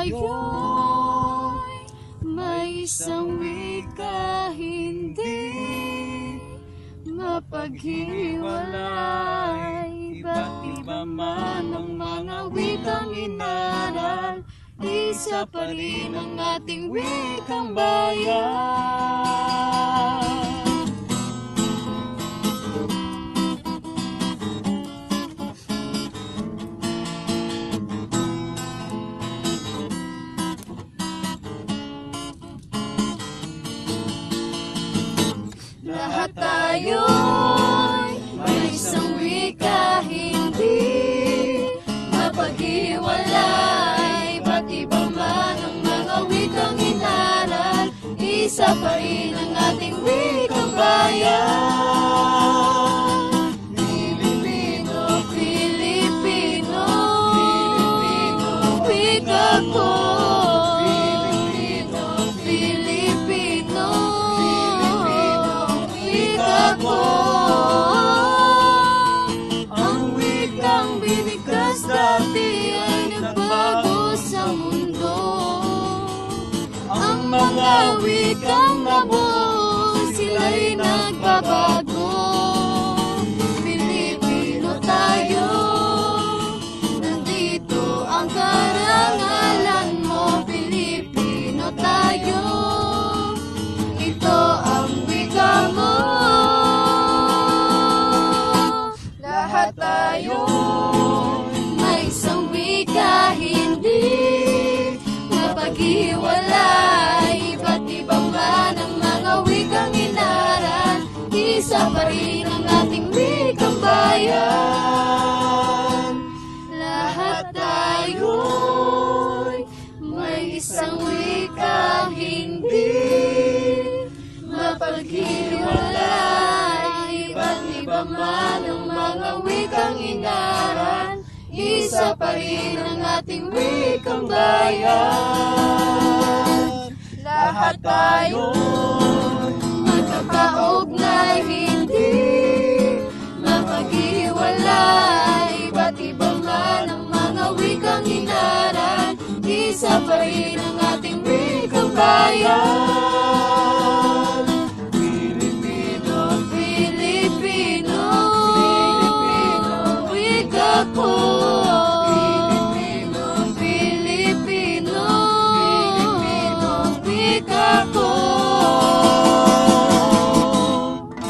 tayo'y may isang wika, hindi mapaghiwalay. Iba't iba man ang mga wikang inaral, isa pa rin ang ating wikang bayan. Lahat tayo'y may isang wika, hindi mapaghiwalay. Ba't iba man ang mga wikang inaral, isa pa rin ang ating wikang bayan. Pilipino, Pilipino, Pilipino, wika ko. Ang wikang binikas dati ay nagbago sa mundo. Ang mga wikang nabuo, sila'y nagbabago. Pilipino tayo, nandito ang karangalan mo. Pilipino tayo, ito ang wika mo. Lahat tayo may isang wika, hindi mapaghiwalay. Iba't iba man ang mga wikang inaral, isa pa rin ang ating wikang bayan. Lahat tayo may isang wika, hindi mapaghiwalay. Iba't iba man ang mga wikang inaral, isa pa rin ang ating wikang bayan. Lahat tayo magkakaugnay, hindi mapaghiwalay. Iba't iba man ang mga wikang inaral, isa pa rin ang ating wikang bayan.